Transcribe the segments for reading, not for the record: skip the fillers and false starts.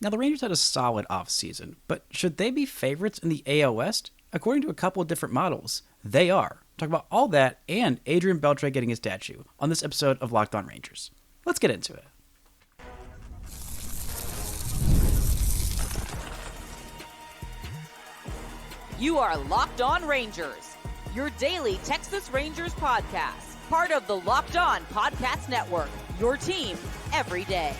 Now, the Rangers had a solid offseason, but should they be favorites in the AL West? According to a couple of different models, they are. Talk about all that and Adrian Beltre getting his statue on this episode of Locked On Rangers. Let's get into it. You are Locked On Rangers, your daily Texas Rangers podcast, part of the Locked On Podcast Network, your team every day.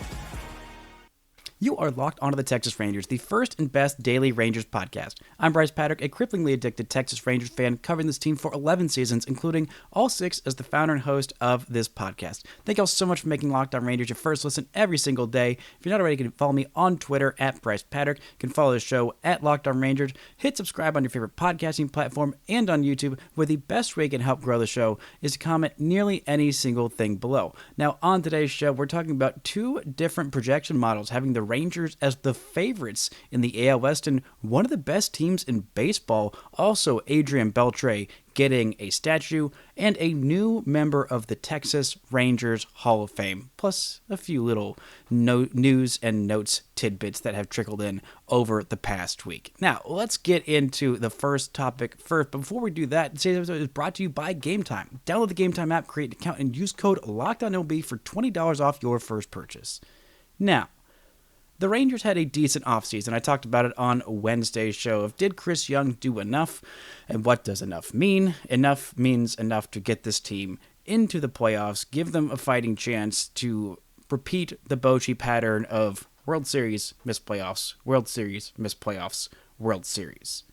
You are locked onto the Texas Rangers, the first and best daily Rangers podcast. I'm PrizePicks, a cripplingly addicted Texas Rangers fan covering this team for 11 seasons, including all 6 as the founder and host of this podcast. Thank you all so much for making Locked On Rangers your first listen every single day. If you're not already, you can follow me on Twitter at PrizePicks. You can follow the show at Locked On Rangers. Hit subscribe on your favorite podcasting platform and on YouTube, where the best way you can help grow the show is to comment nearly any single thing below. Now, on today's show, we're talking about 2 different projection models having the Rangers as the favorites in the AL West and one of the best teams in baseball. Also, Adrian Beltre getting a statue and a new member of the Texas Rangers Hall of Fame, plus a few little news and notes tidbits that have trickled in over the past week. Now, let's get into the first topic first. But before we do that, today's episode is brought to you by Gametime. Download the Gametime app, create an account, and use code LOCKEDONMLB for $20 off your first purchase. Now, the Rangers had a decent offseason. I talked about it on Wednesday's show of did Chris Young do enough, and what does enough mean? Enough means enough to get this team into the playoffs, give them a fighting chance to repeat the Bochy pattern of World Series, miss playoffs, World Series, miss playoffs, World Series.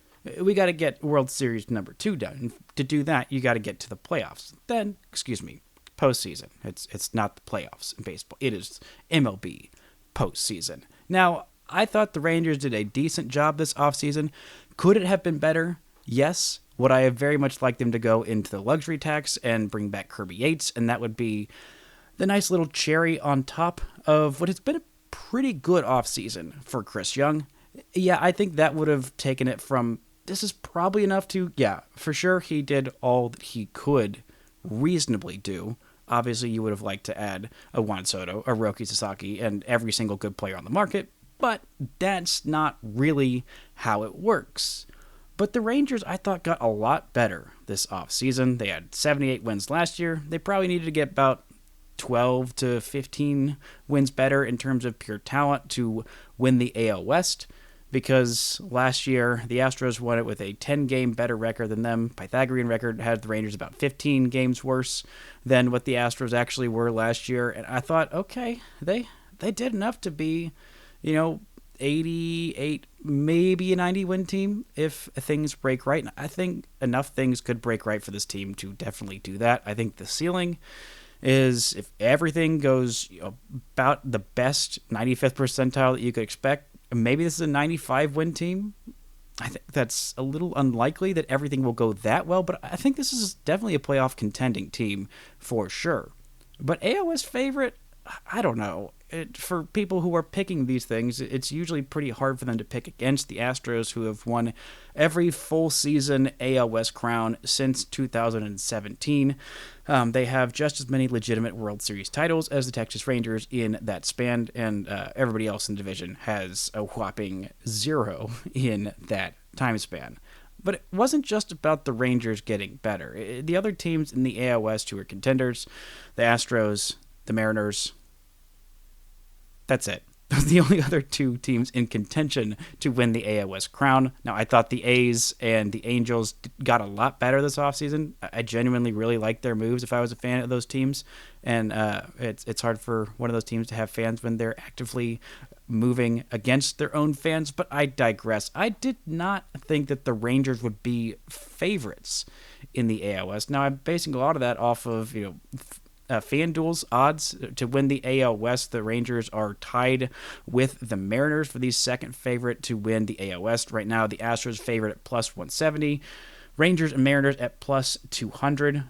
We got to get World Series number 2 done. To do that, you got to get to the playoffs. Then, postseason. It's not the playoffs in baseball. It is MLB postseason. Now, I thought the Rangers did a decent job this offseason. Could it have been better? Yes. Would I have very much liked them to go into the luxury tax and bring back Kirby Yates, and that would be the nice little cherry on top of what has been a pretty good offseason for Chris Young? Yeah, I think that would have taken it from, this is probably enough to, yeah, for sure he did all that he could reasonably do. Obviously, you would have liked to add a Juan Soto, a Roki Sasaki, and every single good player on the market, but that's not really how it works. But the Rangers, I thought, got a lot better this offseason. They had 78 wins last year. They probably needed to get about 12 to 15 wins better in terms of pure talent to win the AL West, because last year the Astros won it with a 10-game better record than them. Pythagorean record had the Rangers about 15 games worse than what the Astros actually were last year. And I thought, okay, they did enough to be, 88, maybe a 90-win team if things break right. And I think enough things could break right for this team to definitely do that. I think the ceiling is, if everything goes about the best 95th percentile that you could expect, maybe this is a 95-win team. I think that's a little unlikely that everything will go that well, but I think this is definitely a playoff contending team for sure. But AL West favorite, I don't know. For people who are picking these things, it's usually pretty hard for them to pick against the Astros, who have won every full season AL West crown since 2017. They have just as many legitimate World Series titles as the Texas Rangers in that span, and everybody else in the division has a whopping 0 in that time span. But it wasn't just about the Rangers getting better. The other teams in the AL West who are contenders, the Astros, the Mariners, that's it. Those are the only other 2 teams in contention to win the AL West crown. Now, I thought the A's and the Angels got a lot better this offseason. I genuinely really liked their moves if I was a fan of those teams. And it's hard for one of those teams to have fans when they're actively moving against their own fans. But I digress. I did not think that the Rangers would be favorites in the AL West. Now, I'm basing a lot of that off of, FanDuel's odds to win the AL West. The Rangers are tied with the Mariners for the second favorite to win the AL West. Right now, the Astros favorite at plus 170. Rangers and Mariners at plus 200.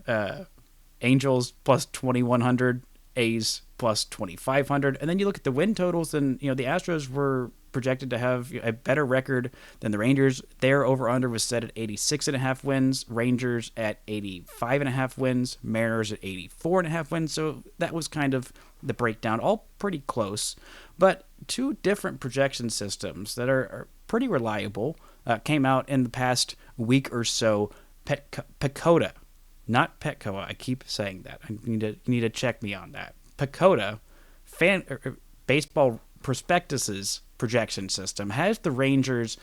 Angels plus 2100. A's plus 2500. And then you look at the win totals, and the Astros were projected to have a better record than the Rangers. Their over-under was set at 86.5 wins. Rangers at 85.5 wins. Mariners at 84.5 wins. So that was kind of the breakdown. All pretty close. But two different projection systems that are pretty reliable came out in the past week or so. PECOTA, not Petco. I keep saying that. You need to check me on that. PECOTA, Baseball Prospectus's projection system, has the Rangers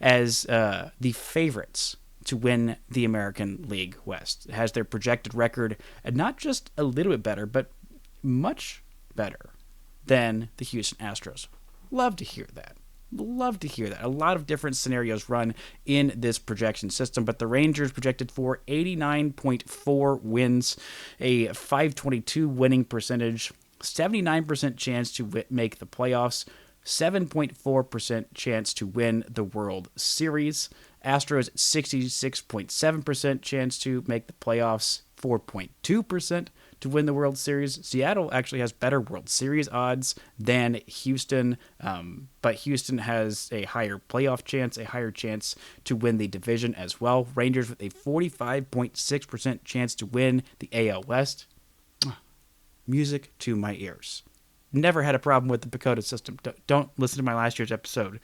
as the favorites to win the American League West. It has their projected record, and not just a little bit better, but much better than the Houston Astros. Love to hear that. Love to hear that. A lot of different scenarios run in this projection system, but the Rangers projected for 89.4 wins, a .522 winning percentage, 79% chance to make the playoffs, 7.4% chance to win the World Series. Astros 66.7% chance to make the playoffs, 4.2% to win the World Series. Seattle actually has better World Series odds than Houston, but Houston has a higher playoff chance, a higher chance to win the division as well. Rangers with a 45.6% chance to win the AL West. Music to my ears. Never had a problem with the PECOTA system. Don't listen to my last year's episode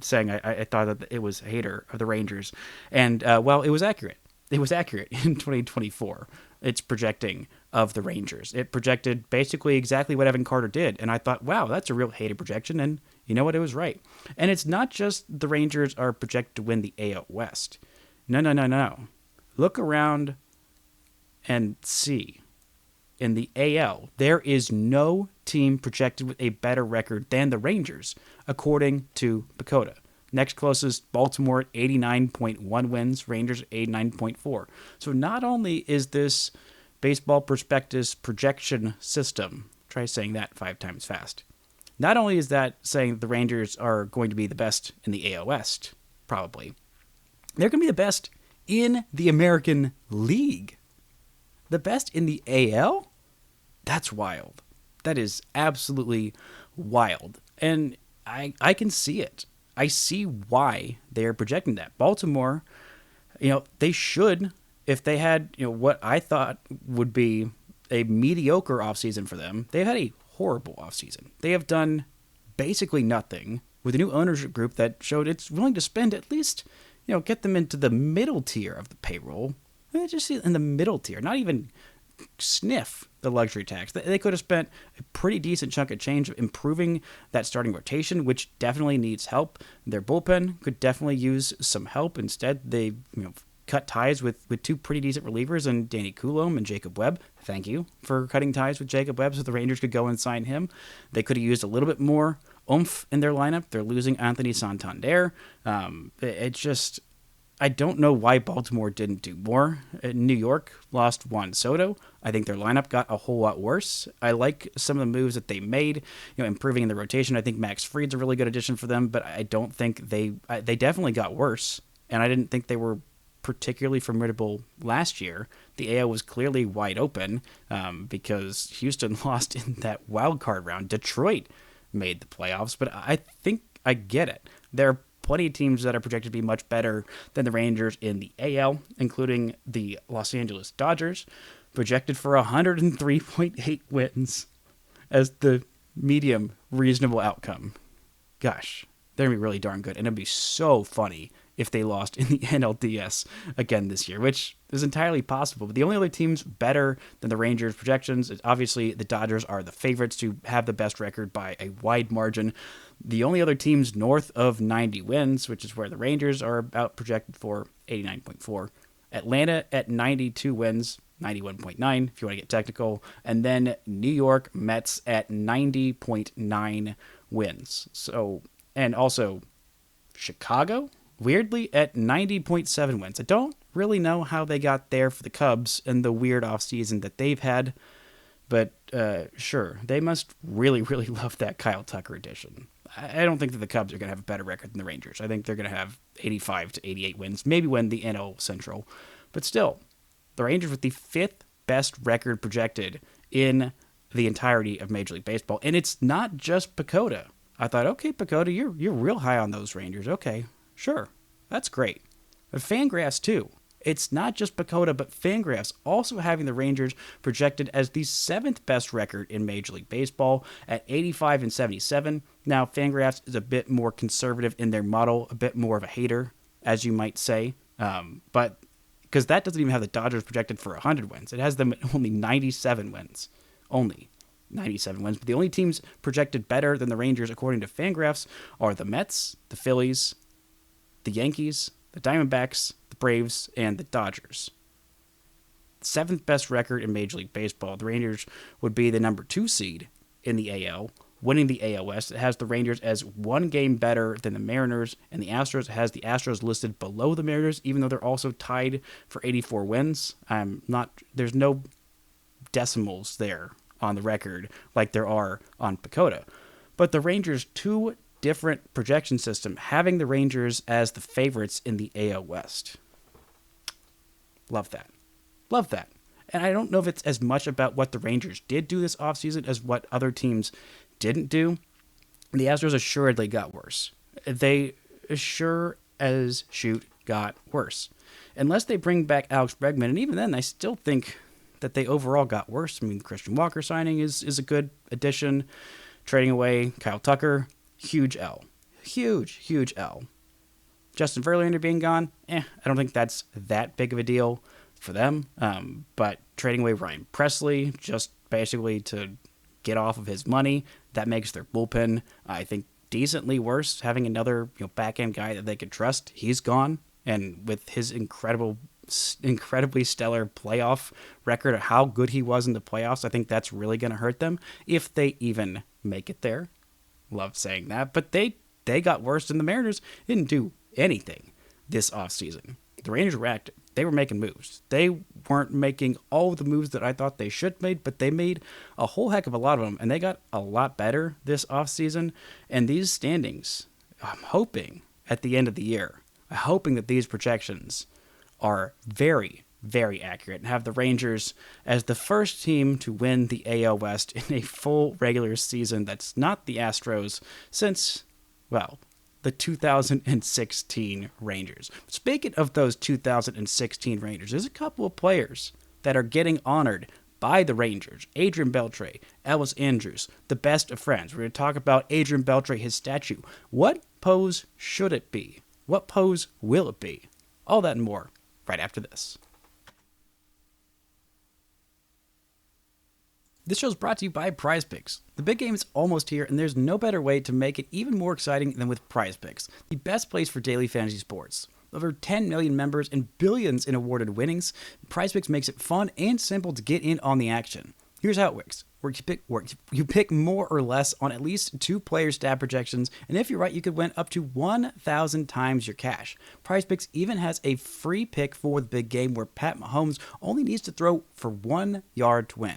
saying I thought that it was a hater of the Rangers. And, well, it was accurate. It was accurate in 2024. It's projecting of the Rangers. It projected basically exactly what Evan Carter did. And I thought, wow, that's a real hated projection. And you know what? It was right. And it's not just the Rangers are projected to win the AL West. No. Look around and see. In the AL, there is no team projected with a better record than the Rangers, according to PECOTA. Next closest, Baltimore at 89.1 wins, Rangers at 89.4. So not only is this Baseball Prospectus projection system, try saying that 5 times fast, not only is that saying the Rangers are going to be the best in the AL West, probably, they're going to be the best in the American League. The best in the AL? That's wild. That is absolutely wild. And I can see it. I see why they're projecting that. Baltimore, they should, if they had, what I thought would be a mediocre offseason for them, they've had a horrible offseason. They have done basically nothing with a new ownership group that showed it's willing to spend at least, get them into the middle tier of the payroll. Just in the middle tier, not even sniff the luxury tax. They could have spent a pretty decent chunk of change improving that starting rotation, which definitely needs help. Their bullpen could definitely use some help. Instead, they cut ties with 2 pretty decent relievers and Danny Coulomb and Jacob Webb. Thank you for cutting ties with Jacob Webb so the Rangers could go and sign him. They could have used a little bit more oomph in their lineup. They're losing Anthony Santander. I don't know why Baltimore didn't do more. New York lost Juan Soto. I think their lineup got a whole lot worse. I like some of the moves that they made, improving in the rotation. I think Max Fried's a really good addition for them, but I don't think they definitely got worse. And I didn't think they were particularly formidable last year. The AL was clearly wide open because Houston lost in that wild card round. Detroit made the playoffs, but I think I get it. There are plenty of teams that are projected to be much better than the Rangers in the AL, including the Los Angeles Dodgers, projected for 103.8 wins as the medium reasonable outcome. Gosh, they're going to be really darn good. And it'd be so funny if they lost in the NLDS again this year, which is entirely possible. But the only other teams better than the Rangers projections is obviously the Dodgers are the favorites to have the best record by a wide margin. The only other teams north of 90 wins, which is where the Rangers are about projected for 89.4. Atlanta at 92 wins, 91.9 if you want to get technical. And then New York Mets at 90.9 wins. So, and also Chicago, weirdly, at 90.7 wins. I don't really know how they got there for the Cubs and the weird offseason that they've had. But sure, they must really, really love that Kyle Tucker addition. I don't think that the Cubs are going to have a better record than the Rangers. I think they're going to have 85 to 88 wins, maybe win the NL Central. But still, the Rangers with the 5th best record projected in the entirety of Major League Baseball. And it's not just PECOTA I thought, okay, PECOTA, you're real high on those Rangers. Okay, sure, that's great. But Fangraphs too. It's not just PECOTA, but Fangraphs also having the Rangers projected as the 7th best record in Major League Baseball at 85-77. Now, Fangraphs is a bit more conservative in their model, a bit more of a hater, as you might say. But because that doesn't even have the Dodgers projected for 100 wins. It has them at only 97 wins. Only 97 wins. But the only teams projected better than the Rangers, according to Fangraphs, are the Mets, the Phillies, the Yankees, the Diamondbacks, the Braves, and the Dodgers. 7th best record in Major League Baseball. The Rangers would be the number 2 seed in the AL, winning the AL West. It has the Rangers as 1 game better than the Mariners, and the Astros has the Astros listed below the Mariners, even though they're also tied for 84 wins. There's no decimals there on the record like there are on PECOTA. But the Rangers' 2 different projection system, having the Rangers as the favorites in the AL West. Love that. Love that. And I don't know if it's as much about what the Rangers did do this offseason as what other teams didn't do. The Astros assuredly got worse. They sure as shoot got worse. Unless they bring back Alex Bregman, and even then I still think that they overall got worse. I mean, Christian Walker signing is a good addition. Trading away Kyle Tucker, huge L. Huge L. Justin Verlander being gone, I don't think that's that big of a deal for them. But trading away Ryan Presley just basically to get off of his money, that makes their bullpen, I think, decently worse. Having another back-end guy that they could trust, he's gone. And with his incredibly stellar playoff record of how good he was in the playoffs, I think that's really going to hurt them if they even make it there. Love saying that. But they got worse than the Mariners. Didn't do anything this offseason. The Rangers were active. They were making moves. They weren't making all of the moves that I thought they should make, but they made a whole heck of a lot of them, and they got a lot better this offseason. And these standings, I'm hoping at the end of the year, I'm hoping that these projections are very, very accurate and have the Rangers as the first team to win the AL West in a full regular season that's not the Astros since, well, the 2016 Rangers. Speaking of those 2016 Rangers, there's a couple of players that are getting honored by the Rangers. Adrian Beltre, Elvis Andrus, the best of friends. We're going to talk about Adrian Beltre, his statue. What pose should it be? What pose will it be? All that and more right after this. This show is brought to you by PrizePicks. The big game is almost here, and there's no better way to make it even more exciting than with PrizePicks, the best place for daily fantasy sports. Over 10 million members and billions in awarded winnings, PrizePicks makes it fun and simple to get in on the action. Here's how it works. You pick more or less on at least 2 player stat projections, and if you're right, you could win up to 1,000 times your cash. PrizePicks even has a free pick for the big game where Pat Mahomes only needs to throw for 1 yard to win.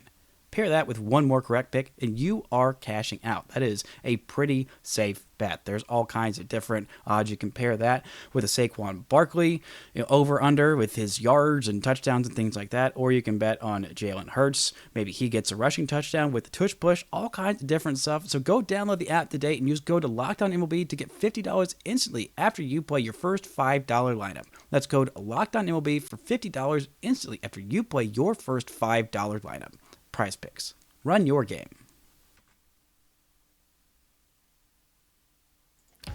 Pair that with one more correct pick, and you are cashing out. That is a pretty safe bet. There's all kinds of different odds. You can pair that with a Saquon Barkley, over-under with his yards and touchdowns and things like that, or you can bet on Jalen Hurts. Maybe he gets a rushing touchdown with the tush push, all kinds of different stuff. So go download the app today and use code LOCKEDONMLB to get $50 instantly after you play your first $5 lineup. That's code LOCKEDONMLB for $50 instantly after you play your first $5 lineup. PrizePicks. Run your game.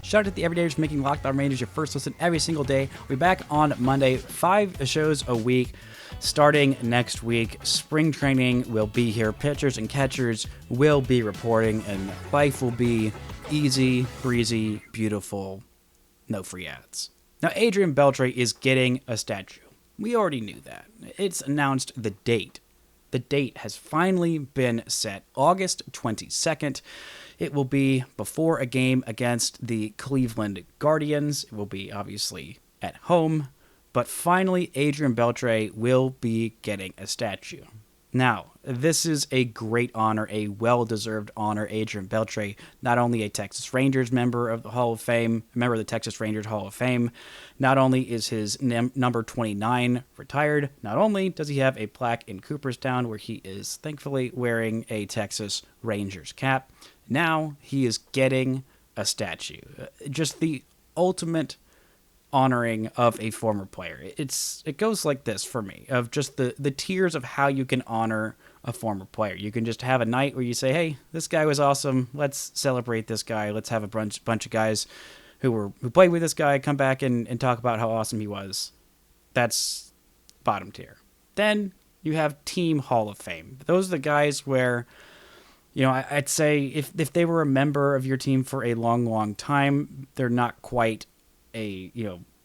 Shout out to the Everydayers for making Locked On Rangers your first listen every single day. We'll be back on Monday, 5 shows a week. Starting next week, spring training will be here. Pitchers and catchers will be reporting, and life will be easy, breezy, beautiful. No free ads. Now, Adrian Beltre is getting a statue. We already knew that. It's announced the date. The date has finally been set, August 22nd. It will be before a game against the Cleveland Guardians. It will be obviously at home, but finally Adrian Beltre will be getting a statue. Now, this is a great honor, a well-deserved honor. Adrian Beltre, not only a Texas Rangers member of the Hall of Fame, a member of the Texas Rangers Hall of Fame, not only is his number 29 retired, not only does he have a plaque in Cooperstown where he is thankfully wearing a Texas Rangers cap, now he is getting a statue. Just the ultimate honoring of a former player. It goes like this for me, of just the tiers of how you can honor a former player. You can just have a night where you say, hey, this guy was awesome. Let's celebrate this guy. Let's have a bunch of guys who played with this guy come back and talk about how awesome he was. That's bottom tier. Then you have Team Hall of Fame. Those are the guys where, I'd say if they were a member of your team for a long, long time, they're not quite a,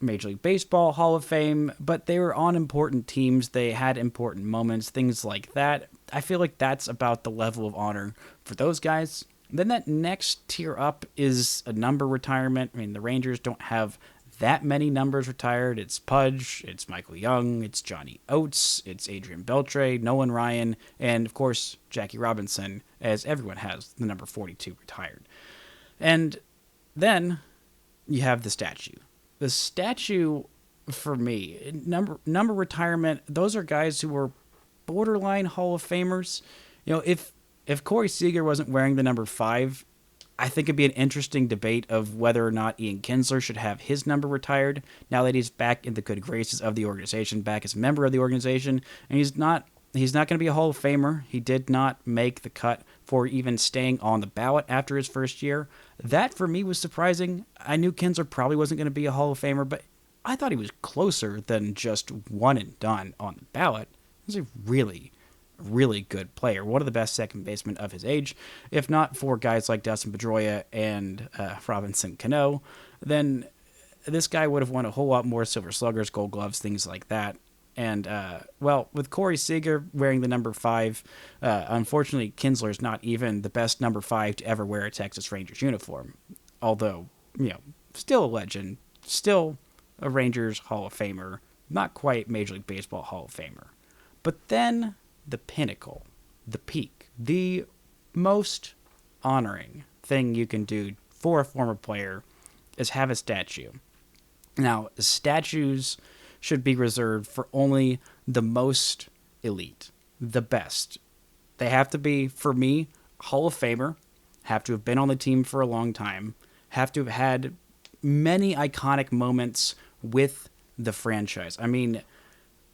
Major League Baseball Hall of Fame, but they were on important teams. They had important moments, things like that. I feel like that's about the level of honor for those guys. Then that next tier up is a number retirement. I mean, the Rangers don't have that many numbers retired. It's Pudge, it's Michael Young, it's Johnny Oates, it's Adrian Beltre, Nolan Ryan, and of course, Jackie Robinson, as everyone has the number 42 retired. And then you have the statue. The statue, for me, number retirement, those are guys who were borderline Hall of Famers. If Corey Seager wasn't wearing the number 5, I think it'd be an interesting debate of whether or not Ian Kinsler should have his number retired now that he's back in the good graces of the organization, back as a member of the organization, and he's not going to be a Hall of Famer. He did not make the cut for even staying on the ballot after his first year. That, for me, was surprising. I knew Kinsler probably wasn't going to be a Hall of Famer, but I thought he was closer than just one and done on the ballot. He's a really good player. One of the best second basemen of his age. If not for guys like Dustin Pedroia and Robinson Cano, then this guy would have won a whole lot more Silver Sluggers, Gold Gloves, things like that. And, with Corey Seager wearing the number 5, unfortunately, Kinsler's not even the best number 5 to ever wear a Texas Rangers uniform. Although, still a legend, still a Rangers Hall of Famer, not quite Major League Baseball Hall of Famer. But then the pinnacle, the peak, the most honoring thing you can do for a former player is have a statue. Now, statues should be reserved for only the most elite, the best. They have to be, for me, Hall of Famer, have to have been on the team for a long time, have to have had many iconic moments with the franchise. I mean,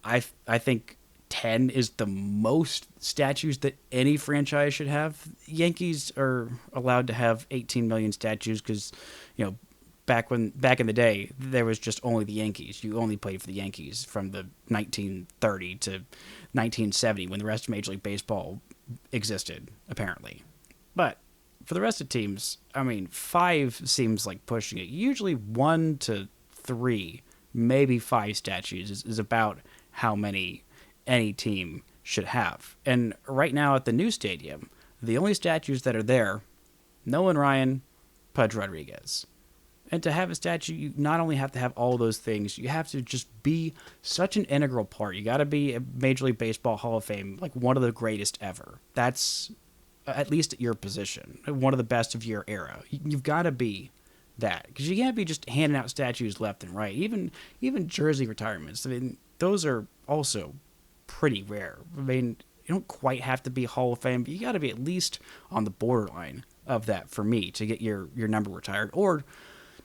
I think 10 is the most statues that any franchise should have. Yankees are allowed to have 18 million statues because, back in the day, there was just only the Yankees. You only played for the Yankees from the 1930 to 1970 when the rest of Major League Baseball existed, apparently. But for the rest of teams, 5 seems like pushing it. Usually 1 to 3, maybe 5 statues is about how many any team should have. And right now at the new stadium, the only statues that are there, Nolan Ryan, Pudge Rodriguez. And to have a statue, you not only have to have all those things, you have to just be such an integral part. You got to be a Major League Baseball Hall of Fame, like one of the greatest ever. That's, at least at your position, one of the best of your era. You've got to be that. Because you can't be just handing out statues left and right. Even jersey retirements, those are also pretty rare. You don't quite have to be Hall of Fame, but you got to be at least on the borderline of that for me to get your number retired, or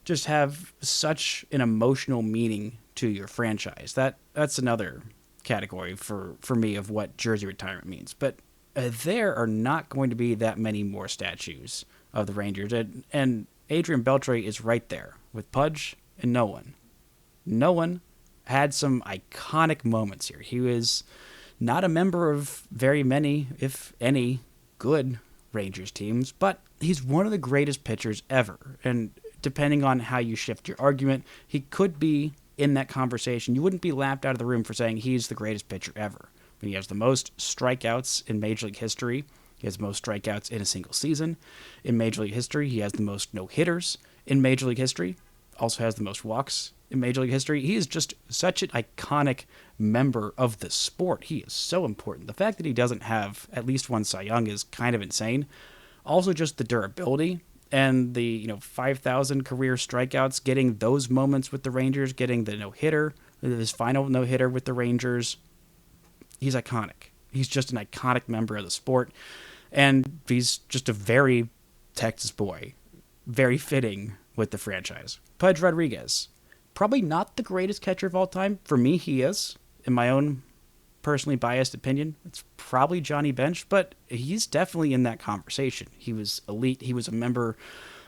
just have such an emotional meaning to your franchise. That's another category for me of what jersey retirement means. But there are not going to be that many more statues of the Rangers, and Adrian Beltre is right there with Pudge and Nolan. Nolan had some iconic moments here. He was not a member of very many, if any, good Rangers teams, but he's one of the greatest pitchers ever. And depending on how you shift your argument, he could be in that conversation. You wouldn't be laughed out of the room for saying he's the greatest pitcher ever. But he has the most strikeouts in Major League history. He has the most strikeouts in a single season. In Major League history, he has the most no-hitters in Major League history. Also has the most walks in Major League history. He is just such an iconic member of the sport. He is so important. The fact that he doesn't have at least one Cy Young is kind of insane. Also just the durability and the 5,000 career strikeouts, getting those moments with the Rangers, getting the no-hitter, his final no-hitter with the Rangers. He's iconic. He's just an iconic member of the sport. And he's just a very Texas boy. very fitting with the franchise. Pudge Rodriguez, probably not the greatest catcher of all time. For me, he is. In my own personally biased opinion, it's probably Johnny Bench, but he's definitely in that conversation. He was elite. He was a member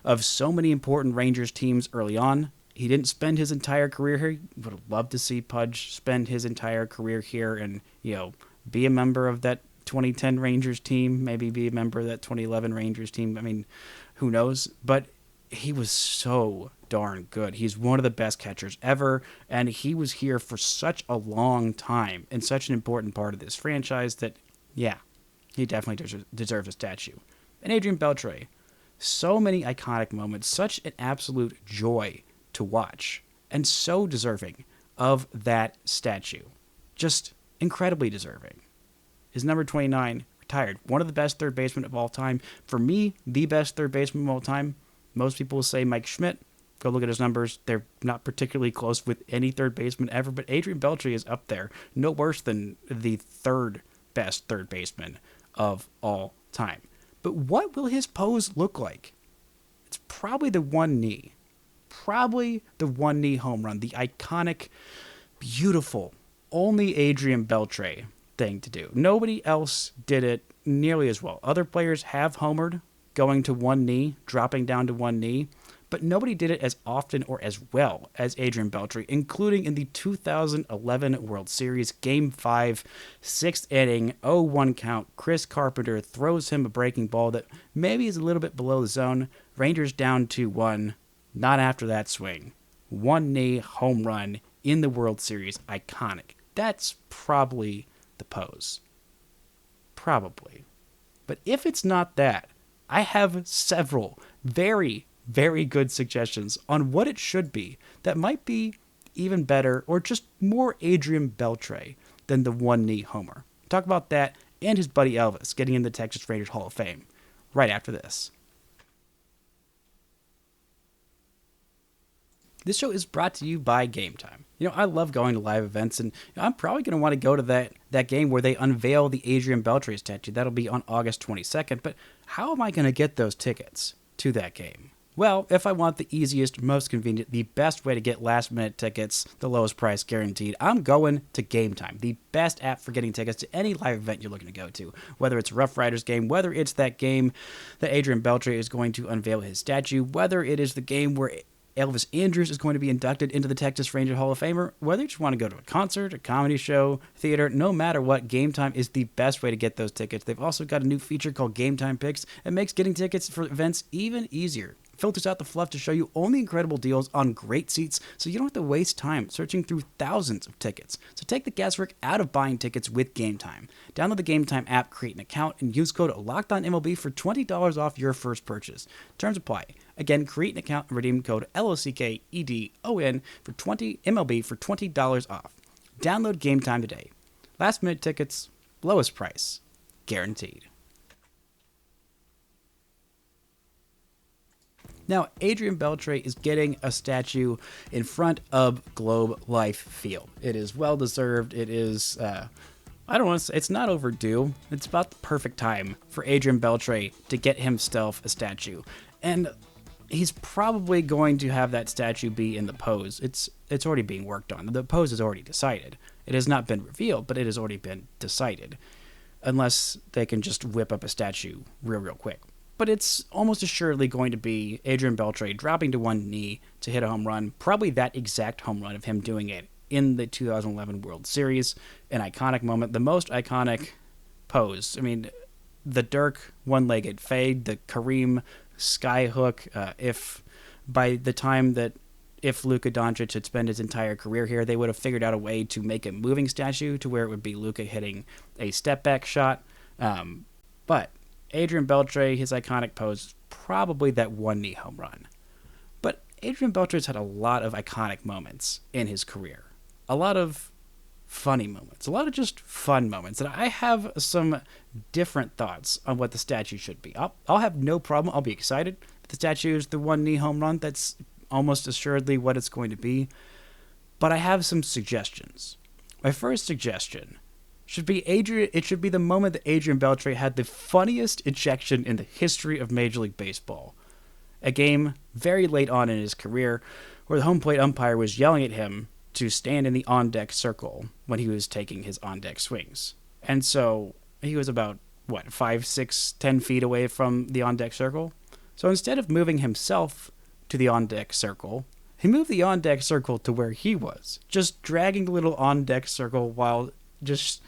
of so many important Rangers teams early on. He didn't spend his entire career here. Would have loved to see Pudge spend his entire career here and, be a member of that 2010 Rangers team, maybe be a member of that 2011 Rangers team. I mean, who knows? But he was so darn good. He's one of the best catchers ever, and he was here for such a long time and such an important part of this franchise that, yeah, he definitely deserves a statue. And Adrian Beltre, so many iconic moments, such an absolute joy to watch, and so deserving of that statue. Just incredibly deserving. His number 29, retired. One of the best third basemen of all time. For me, the best third baseman of all time. Most people will say Mike Schmidt. Go look at his numbers. They're not particularly close with any third baseman ever, but Adrian Beltre is up there. No worse than the third best third baseman of all time. But what will his pose look like? It's probably the one knee. Probably the one knee home run. The iconic, beautiful, only Adrian Beltre thing to do. Nobody else did it nearly as well. Other players have homered, going to one knee, dropping down to one knee, but nobody did it as often or as well as Adrian Beltre, including in the 2011 World Series, Game 5, 6th inning, 0-1 count. Chris Carpenter throws him a breaking ball that maybe is a little bit below the zone. Rangers down 2-1. Not after that swing. One knee home run in the World Series. Iconic. That's probably the pose. Probably. But if it's not that, I have several very, very good suggestions on what it should be that might be even better or just more Adrian Beltre than the one knee homer. Talk about that and his buddy Elvis getting in the Texas Rangers Hall of Fame right after this. This show is brought to you by Gametime. I love going to live events, and I'm probably going to want to go to that game where they unveil the Adrian Beltre statue. That'll be on August 22nd, but how am I going to get those tickets to that game? Well, if I want the easiest, most convenient, the best way to get last-minute tickets, the lowest price guaranteed, I'm going to Gametime, the best app for getting tickets to any live event you're looking to go to. Whether it's a Rough Riders game, whether it's that game that Adrian Beltre is going to unveil his statue, whether it is the game where Elvis Andrus is going to be inducted into the Texas Rangers Hall of Fame, whether you just want to go to a concert, a comedy show, theater, no matter what, Gametime is the best way to get those tickets. They've also got a new feature called Gametime Picks. It makes getting tickets for events even easier. Filters out the fluff to show you only incredible deals on great seats, so you don't have to waste time searching through thousands of tickets. So take the guesswork out of buying tickets with Gametime. Download the Gametime app, create an account, and use code LOCKEDONMLB for $20 off your first purchase. Terms apply. Again, create an account and redeem code LOCKEDON for MLB for $20 off. Download Gametime today. Last minute tickets, lowest price, guaranteed. Now, Adrian Beltre is getting a statue in front of Globe Life Field. It is well-deserved. It is, I don't want to say, it's not overdue. It's about the perfect time for Adrian Beltre to get himself a statue. And he's probably going to have that statue be in the pose. It's already being worked on. The pose is already decided. It has not been revealed, but it has already been decided. Unless they can just whip up a statue real quick. But it's almost assuredly going to be Adrian Beltre dropping to one knee to hit a home run, probably that exact home run of him doing it in the 2011 World Series. An iconic moment, the most iconic pose. I mean, the Dirk one-legged fade, the Kareem skyhook. If by the time that if Luka Doncic had spent his entire career here, they would have figured out a way to make a moving statue to where it would be Luka hitting a step-back shot. But Adrian Beltre, his iconic pose, probably that one knee home run. But Adrian Beltre's had a lot of iconic moments in his career. A lot of funny moments. A lot of just fun moments. And I have some different thoughts on what the statue should be. I'll have no problem. I'll be excited. If the statue is the one knee home run, that's almost assuredly what it's going to be. But I have some suggestions. My first suggestion should be it should be the moment that Adrian Beltre had the funniest ejection in the history of Major League Baseball. A game very late on in his career where the home plate umpire was yelling at him to stand in the on-deck circle when he was taking his on-deck swings. And so he was about, 5, 6, 10 feet away from the on-deck circle? So instead of moving himself to the on-deck circle, he moved the on-deck circle to where he was, just dragging the little on-deck circle while just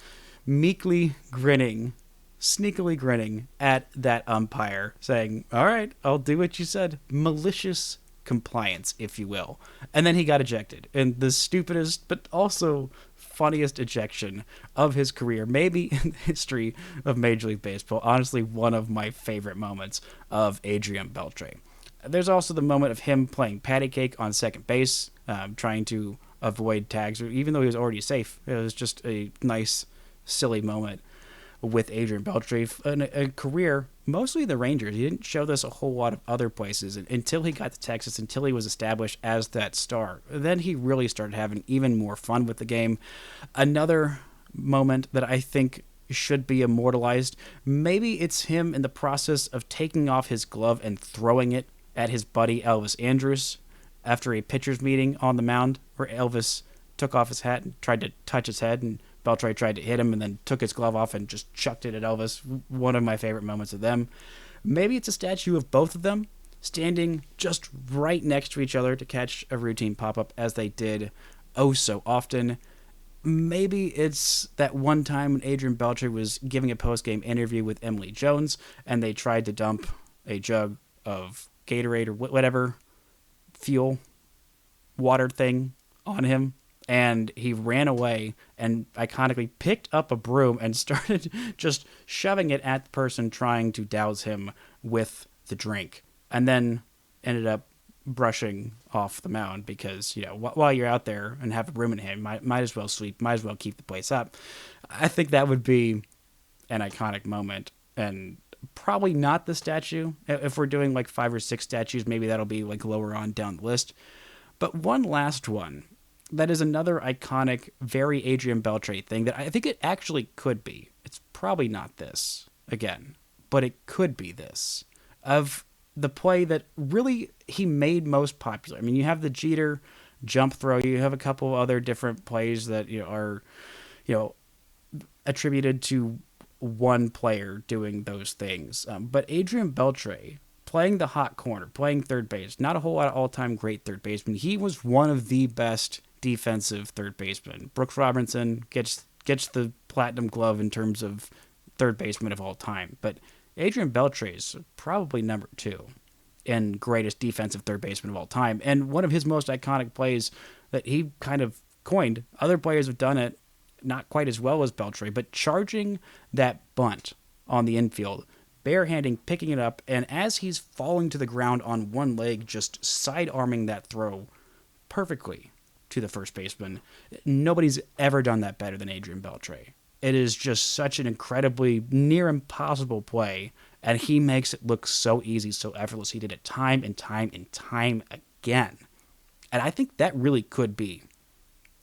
meekly grinning, sneakily grinning at that umpire, saying, all right, I'll do what you said. Malicious compliance, if you will. And then he got ejected in the stupidest but also funniest ejection of his career, maybe in the history of Major League Baseball. Honestly, one of my favorite moments of Adrian Beltre. There's also the moment of him playing patty cake on second base, trying to avoid tags, even though he was already safe. It was just a nice, silly moment with Adrian Beltre. In a career, mostly the Rangers. He didn't show this a whole lot of other places until he got to Texas, until he was established as that star. Then he really started having even more fun with the game. Another moment that I think should be immortalized, maybe it's him in the process of taking off his glove and throwing it at his buddy Elvis Andrus after a pitcher's meeting on the mound, where Elvis took off his hat and tried to touch his head, and Beltre tried to hit him and then took his glove off and just chucked it at Elvis. One of my favorite moments of them. Maybe it's a statue of both of them standing just right next to each other to catch a routine pop-up, as they did oh so often. Maybe it's that one time when Adrian Beltre was giving a post-game interview with Emily Jones and they tried to dump a jug of Gatorade or whatever fuel water thing on him, and he ran away and iconically picked up a broom and started just shoving it at the person trying to douse him with the drink, and then ended up brushing off the mound because, while you're out there and have a broom in hand, might as well sleep, might as well keep the place up. I think that would be an iconic moment, and probably not the statue. If we're doing like 5 or 6 statues, maybe that'll be like lower on down the list. But one last one that is another iconic, very Adrian Beltre thing that I think it actually could be. It's probably not this, again, but it could be this. Of the play that really he made most popular. I mean, you have the Jeter jump throw. You have a couple other different plays that are attributed to one player doing those things. But Adrian Beltre, playing the hot corner, playing third base, not a whole lot of all-time great third basemen. He was one of the best defensive third basemen. Brooks Robinson gets the platinum glove in terms of third baseman of all time. But Adrian Beltre is probably number 2 in greatest defensive third baseman of all time. And one of his most iconic plays that he kind of coined, other players have done it, not quite as well as Beltre, but charging that bunt on the infield, barehanding, picking it up, and as he's falling to the ground on one leg, just side-arming that throw perfectly to the first baseman. Nobody's ever done that better than Adrian Beltre. It is just such an incredibly near impossible play, and he makes it look so easy, so effortless. He did it time and time and time again. And I think that really could be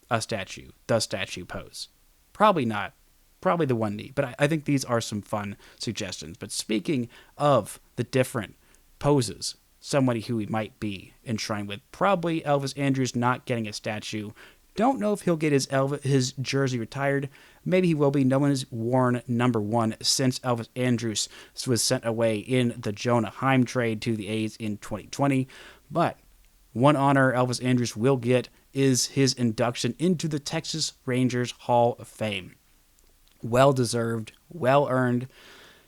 a statue, the statue pose. Probably not. Probably the one knee. But I think these are some fun suggestions. But speaking of the different poses, somebody who he might be enshrined with, probably Elvis Andrus not getting a statue. Don't know if he'll get his jersey retired. Maybe he will be. No one has worn number 1 since Elvis Andrus was sent away in the Jonah Heim trade to the A's in 2020. But one honor Elvis Andrus will get is his induction into the Texas Rangers Hall of Fame. Well-deserved, well-earned.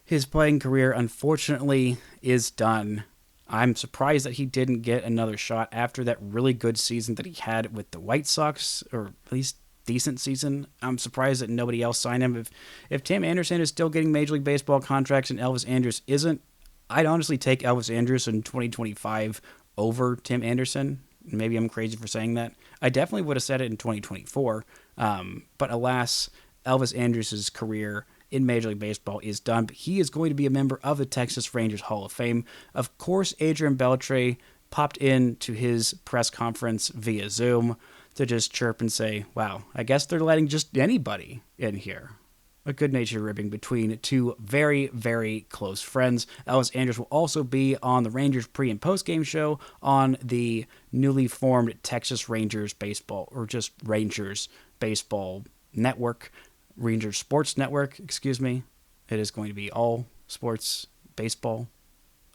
His playing career, unfortunately, is done. I'm surprised that he didn't get another shot after that really good season that he had with the White Sox, or at least decent season. I'm surprised that nobody else signed him. If Tim Anderson is still getting Major League Baseball contracts and Elvis Andrus isn't, I'd honestly take Elvis Andrus in 2025 over Tim Anderson. Maybe I'm crazy for saying that. I definitely would have said it in 2024. But alas, Elvis Andrus' career in Major League Baseball is done. But he is going to be a member of the Texas Rangers Hall of Fame. Of course, Adrian Beltre popped in to his press conference via Zoom to just chirp and say, wow, I guess they're letting just anybody in here. a good-natured ribbing between two very, very close friends. Elvis Andrus will also be on the Rangers pre- and post-game show on the newly formed Texas Rangers baseball, or just Rangers baseball network, Rangers Sports Network, excuse me. It is going to be all sports baseball.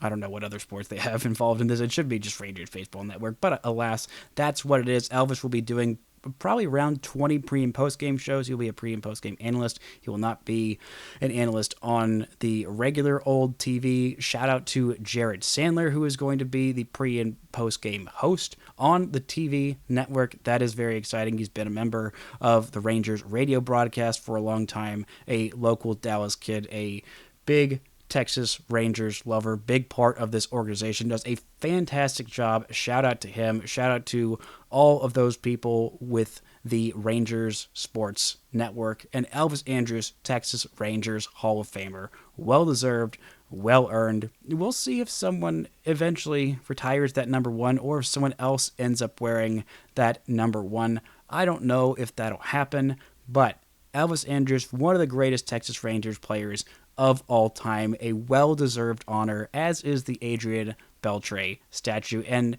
I don't know what other sports they have involved in this. It should be just Rangers Baseball Network. But alas, that's what it is. Elvis will be doing probably around 20 pre- and post-game shows. He'll be a pre- and post-game analyst. He will not be an analyst on the regular old TV. Shout out to Jared Sandler, who is going to be the pre- and post-game host on the TV network. That is very exciting. He's been a member of the Rangers radio broadcast for a long time, a local Dallas kid, a big Texas Rangers lover, big part of this organization, does a fantastic job. Shout out to him. Shout out to all of those people with the Rangers Sports Network. And Elvis Andrus, Texas Rangers Hall of Famer. Well-deserved, well-earned. We'll see if someone eventually retires that number one or if someone else ends up wearing that number one. I don't know if that'll happen, but Elvis Andrus, one of the greatest Texas Rangers players of all time, a well-deserved honor, as is the Adrian Beltre statue. And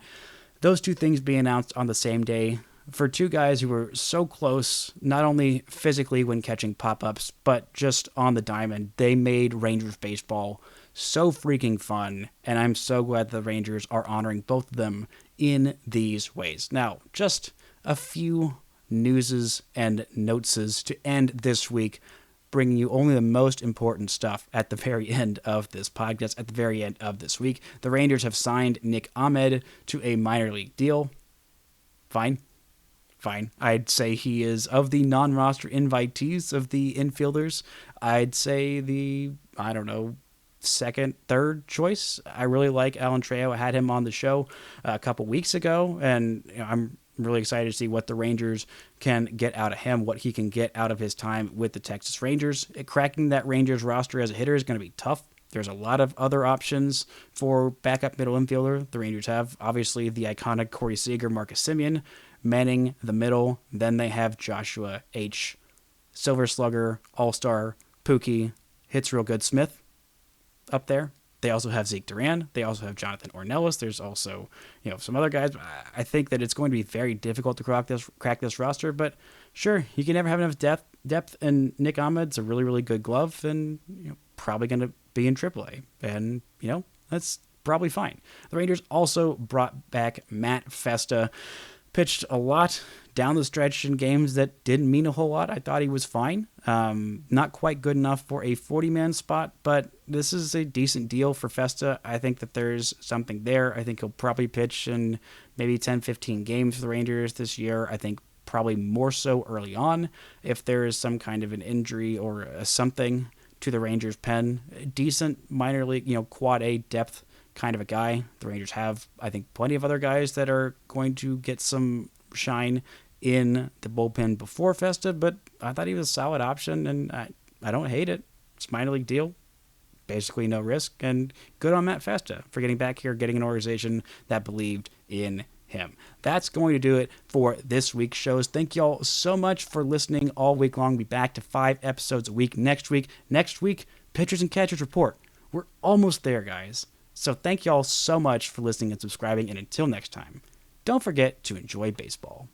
those two things being announced on the same day for two guys who were so close, not only physically when catching pop-ups, but just on the diamond. They made Rangers baseball so freaking fun, and I'm so glad the Rangers are honoring both of them in these ways. Now, just a few newses and noteses to end this week, bringing you only the most important stuff at the very end of this podcast, at the very end of this week. The Rangers have signed Nick Ahmed to a minor league deal. Fine. I'd say he is, of the non-roster invitees of the infielders, I'd say the, second, third choice. I really like Alan Trejo. I had him on the show a couple weeks ago, and I'm really excited to see what the Rangers can get out of him, what he can get out of his time with the Texas Rangers. Cracking that Rangers roster as a hitter is going to be tough. There's a lot of other options for backup middle infielder. The Rangers have, obviously, the iconic Corey Seager, Marcus Semien, manning the middle. Then they have Joshua H. Silver Slugger, All-Star, Pookie, hits real good Smith up there. They also have Zeke Duran. They also have Jonathan Ornelas. There's also, some other guys. I think that it's going to be very difficult to crack this roster, but sure, you can never have enough depth. And Nick Ahmed's a really, really good glove, and probably going to be in AAA, and that's probably fine. The Rangers also brought back Matt Festa. Pitched a lot down the stretch in games that didn't mean a whole lot. I thought he was fine. Not quite good enough for a 40-man spot, but this is a decent deal for Festa. I think that there's something there. I think he'll probably pitch in maybe 10, 15 games for the Rangers this year. I think probably more so early on if there is some kind of an injury or something to the Rangers' pen. Decent minor league, quad A depth kind of a guy. The Rangers have, I think, plenty of other guys that are going to get some shine in the bullpen before Festa, but I thought he was a solid option, and I don't hate it. It's a minor league deal. Basically no risk, and good on Matt Festa for getting back here, getting an organization that believed in him. That's going to do it for this week's shows. Thank y'all so much for listening all week long. We'll be back to 5 episodes a week next week. Next week, Pitchers and Catchers Report. We're almost there, guys. So thank y'all so much for listening and subscribing, and until next time, don't forget to enjoy baseball.